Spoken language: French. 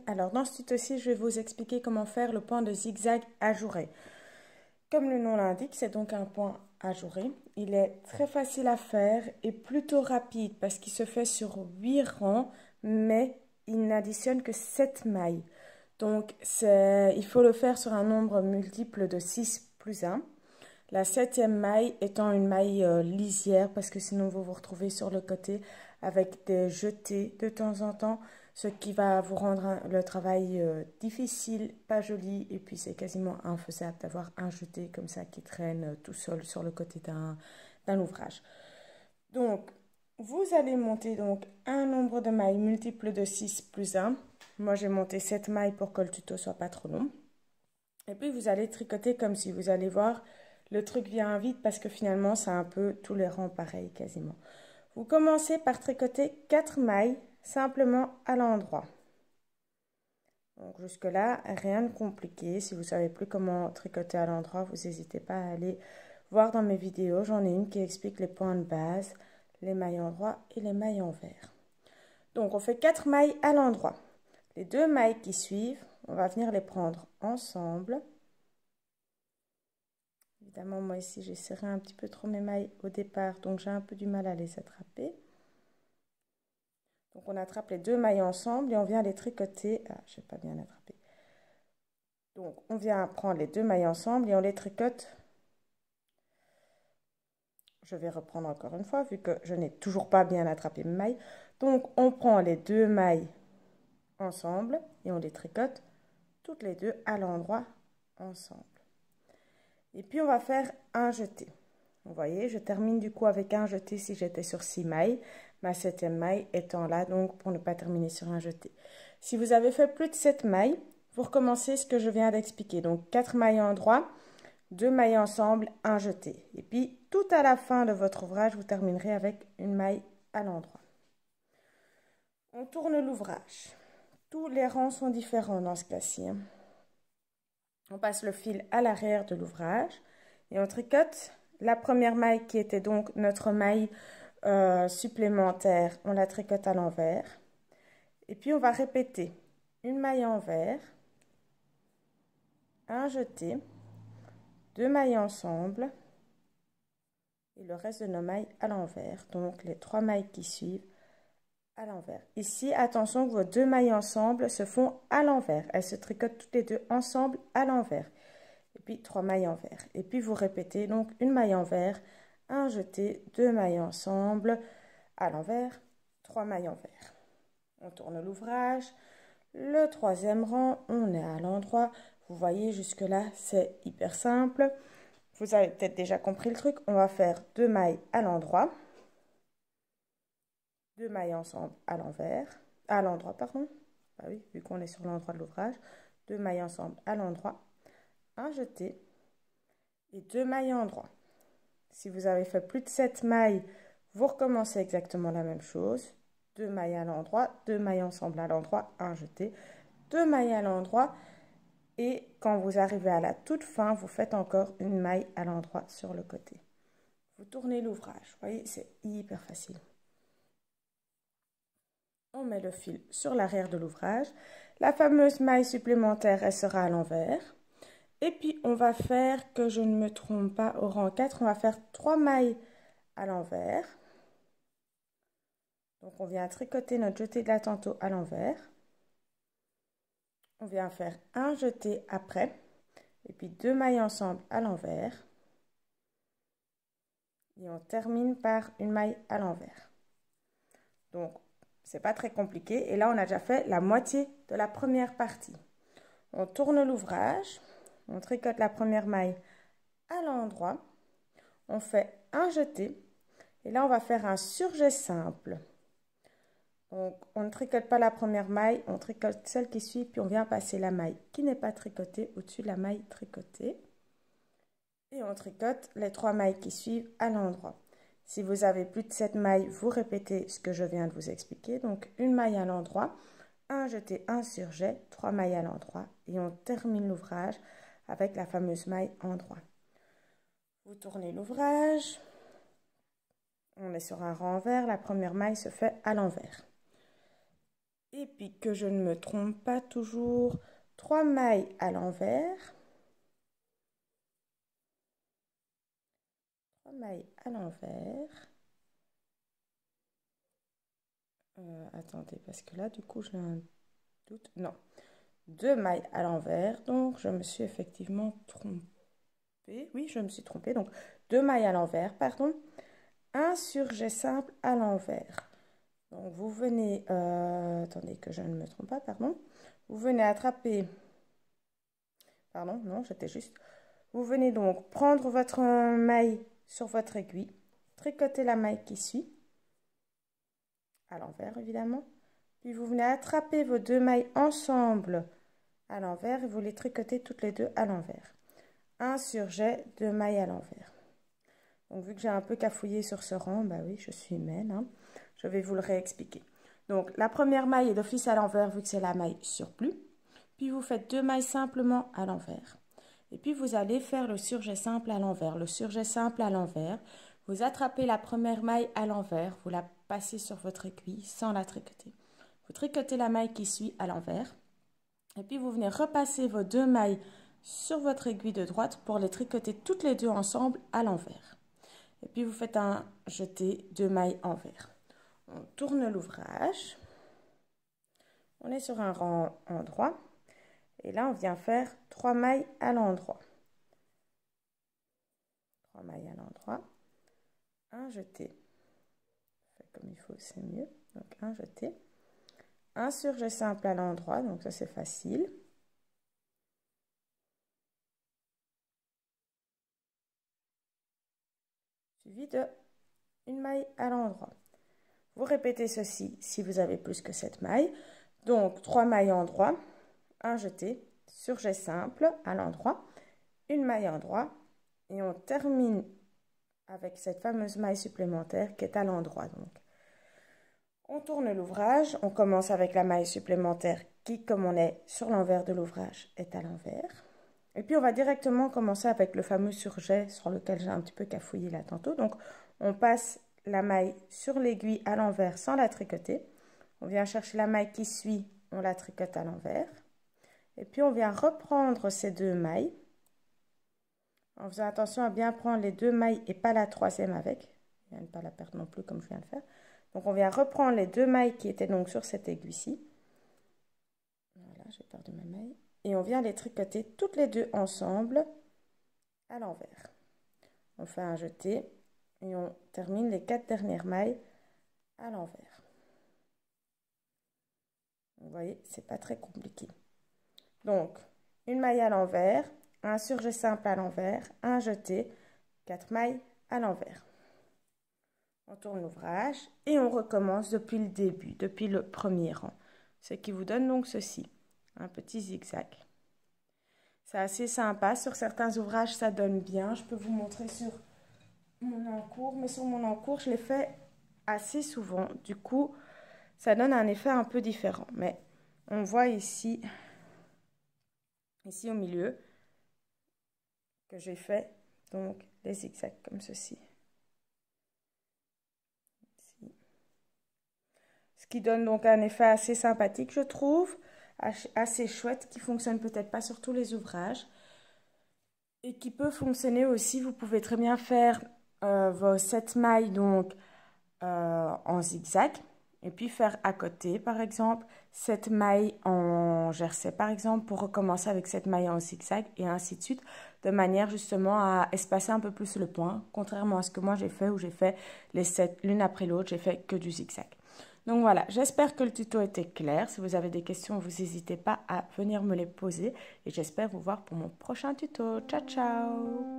Alors dans ce tuto-ci, je vais vous expliquer comment faire le point de zigzag ajouré. Comme le nom l'indique, c'est donc un point ajouré. Il est très facile à faire et plutôt rapide parce qu'il se fait sur 8 rangs, mais il n'additionne que 7 mailles. Donc il faut le faire sur un nombre multiple de 6 plus 1. La 7e maille étant une maille lisière parce que sinon vous vous retrouvez sur le côté avec des jetés de temps en temps, ce qui va vous rendre le travail difficile, pas joli, et puis c'est quasiment infaisable d'avoir un jeté comme ça qui traîne tout seul sur le côté d'un ouvrage. Donc vous allez monter donc un nombre de mailles multiple de 6 plus 1. Moi j'ai monté 7 mailles pour que le tuto soit pas trop long. Et puis vous allez tricoter comme si vous allez voir. Le truc vient vite parce que finalement, c'est un peu tous les rangs pareils quasiment. Vous commencez par tricoter 4 mailles simplement à l'endroit. Donc jusque là, rien de compliqué. Si vous ne savez plus comment tricoter à l'endroit, vous n'hésitez pas à aller voir dans mes vidéos. J'en ai une qui explique les points de base, les mailles endroit et les mailles envers. Donc on fait 4 mailles à l'endroit. Les 2 mailles qui suivent, on va venir les prendre ensemble. Évidemment, moi ici, j'ai serré un petit peu trop mes mailles au départ, donc j'ai un peu du mal à les attraper. Donc, on attrape les 2 mailles ensemble et on vient les tricoter. Ah, je n'ai pas bien attrapé. Donc, on vient prendre les 2 mailles ensemble et on les tricote. Je vais reprendre encore une fois, vu que je n'ai toujours pas bien attrapé mes mailles. Donc, on prend les 2 mailles ensemble et on les tricote toutes les deux à l'endroit ensemble. Et puis, on va faire un jeté. Vous voyez, je termine du coup avec un jeté si j'étais sur 6 mailles. Ma 7e maille étant là, donc pour ne pas terminer sur un jeté. Si vous avez fait plus de 7 mailles, vous recommencez ce que je viens d'expliquer. Donc 4 mailles endroit, 2 mailles ensemble, un jeté. Et puis tout à la fin de votre ouvrage, vous terminerez avec une maille à l'endroit. On tourne l'ouvrage. Tous les rangs sont différents dans ce cas-ci. On passe le fil à l'arrière de l'ouvrage et on tricote la première maille qui était donc notre maille supplémentaire. On la tricote à l'envers. Et puis on va répéter une maille envers, un jeté, 2 mailles ensemble et le reste de nos mailles à l'envers. Donc les 3 mailles qui suivent à l'envers. Ici, attention que vos 2 mailles ensemble se font à l'envers. Elles se tricotent toutes les deux ensemble à l'envers. Et puis 3 mailles envers. Et puis vous répétez donc une maille envers, un jeté, 2 mailles ensemble, à l'envers, 3 mailles envers. On tourne l'ouvrage. Le 3e rang, on est à l'endroit. Vous voyez, jusque-là, c'est hyper simple. Vous avez peut-être déjà compris le truc. On va faire 2 mailles à l'endroit. 2 mailles ensemble à l'envers. À l'endroit, pardon. Bah oui, vu qu'on est sur l'endroit de l'ouvrage. 2 mailles ensemble à l'endroit. Un jeté et 2 mailles endroit. Si vous avez fait plus de 7 mailles, vous recommencez exactement la même chose. 2 mailles à l'endroit, 2 mailles ensemble à l'endroit, un jeté, 2 mailles à l'endroit. Et quand vous arrivez à la toute fin, vous faites encore une maille à l'endroit sur le côté. Vous tournez l'ouvrage. Vous voyez, c'est hyper facile. On met le fil sur l'arrière de l'ouvrage. La fameuse maille supplémentaire, elle sera à l'envers. Et puis, on va faire, que je ne me trompe pas, au rang 4, on va faire 3 mailles à l'envers. Donc, on vient tricoter notre jeté de la tantôt à l'envers. On vient faire un jeté après. Et puis, 2 mailles ensemble à l'envers. Et on termine par une maille à l'envers. Donc, c'est pas très compliqué. Et là, on a déjà fait la moitié de la première partie. On tourne l'ouvrage. On tricote la première maille à l'endroit. On fait un jeté. Et là, on va faire un surjet simple. Donc, on ne tricote pas la première maille, on tricote celle qui suit, puis on vient passer la maille qui n'est pas tricotée au-dessus de la maille tricotée. Et on tricote les 3 mailles qui suivent à l'endroit. Si vous avez plus de 7 mailles, vous répétez ce que je viens de vous expliquer. Donc, une maille à l'endroit, un jeté, un surjet, 3 mailles à l'endroit. Et on termine l'ouvrage avec la fameuse maille en droit. Vous tournez l'ouvrage. On est sur un renvers, la première maille se fait à l'envers. Et puis que je ne me trompe pas toujours, 3 mailles à l'envers. 3 mailles à l'envers. Attendez, parce que là, du coup, j'ai un doute. Non, 2 mailles à l'envers, donc je me suis effectivement trompée. Oui, je me suis trompée, donc 2 mailles à l'envers, pardon. Un surjet simple à l'envers. Donc vous venez, attendez que je ne me trompe pas, pardon. Vous venez attraper, pardon, non, j'étais juste. Vous venez donc prendre votre maille sur votre aiguille, tricoter la maille qui suit, à l'envers évidemment. Puis vous venez attraper vos 2 mailles ensemble à l'envers et vous les tricotez toutes les deux à l'envers. Un surjet, 2 mailles à l'envers. Donc vu que j'ai un peu cafouillé sur ce rang, bah oui, je suis humaine, hein. Je vais vous le réexpliquer. Donc la première maille est d'office à l'envers vu que c'est la maille surplus. Puis vous faites 2 mailles simplement à l'envers. Et puis vous allez faire le surjet simple à l'envers. Le surjet simple à l'envers, vous attrapez la première maille à l'envers, vous la passez sur votre aiguille sans la tricoter. Vous tricotez la maille qui suit à l'envers. Et puis vous venez repasser vos 2 mailles sur votre aiguille de droite pour les tricoter toutes les deux ensemble à l'envers. Et puis vous faites un jeté 2 mailles envers. On tourne l'ouvrage. On est sur un rang endroit. Et là, on vient faire 3 mailles à l'endroit. 3 mailles à l'endroit. Un jeté. Fait comme il faut, c'est mieux. Donc un jeté. Un surjet simple à l'endroit. Donc ça, c'est facile. Suivi de une maille à l'endroit. Vous répétez ceci si vous avez plus que 7 mailles. Donc 3 mailles endroit, un jeté, surjet simple à l'endroit, une maille endroit et on termine avec cette fameuse maille supplémentaire qui est à l'endroit. Donc, on tourne l'ouvrage, on commence avec la maille supplémentaire qui, comme on est sur l'envers de l'ouvrage, est à l'envers. Et puis on va directement commencer avec le fameux surjet sur lequel j'ai un petit peu cafouillé là tantôt. Donc on passe la maille sur l'aiguille à l'envers sans la tricoter. On vient chercher la maille qui suit, on la tricote à l'envers. Et puis on vient reprendre ces 2 mailles en faisant attention à bien prendre les 2 mailles et pas la troisième avec. Et à ne pas la perdre non plus comme je viens de faire. Donc on vient reprendre les 2 mailles qui étaient donc sur cette aiguille-ci. Voilà, j'ai perdu ma maille. Et on vient les tricoter toutes les deux ensemble à l'envers. On fait un jeté et on termine les 4 dernières mailles à l'envers. Vous voyez, c'est pas très compliqué. Donc, une maille à l'envers, un surjet simple à l'envers, un jeté, 4 mailles à l'envers. On tourne l'ouvrage et on recommence depuis le début, depuis le premier rang. Ce qui vous donne donc ceci, un petit zigzag. C'est assez sympa, sur certains ouvrages ça donne bien. Je peux vous montrer sur mon encours, mais sur mon encours je l'ai fait assez souvent. Du coup, ça donne un effet un peu différent. Mais on voit ici au milieu, que j'ai fait donc les zigzags comme ceci. Ici. Ce qui donne donc un effet assez sympathique, je trouve, assez chouette, qui fonctionne peut-être pas sur tous les ouvrages et qui peut fonctionner aussi. Vous pouvez très bien faire vos 7 mailles donc en zigzag et puis faire à côté par exemple 7 mailles en jersey par exemple pour recommencer avec 7 mailles en zigzag et ainsi de suite, de manière justement à espacer un peu plus le point, contrairement à ce que moi j'ai fait où j'ai fait les 7 l'une après l'autre, j'ai fait que du zigzag. Donc voilà, j'espère que le tuto était clair. Si vous avez des questions, vous n'hésitez pas à venir me les poser et j'espère vous voir pour mon prochain tuto. Ciao ciao.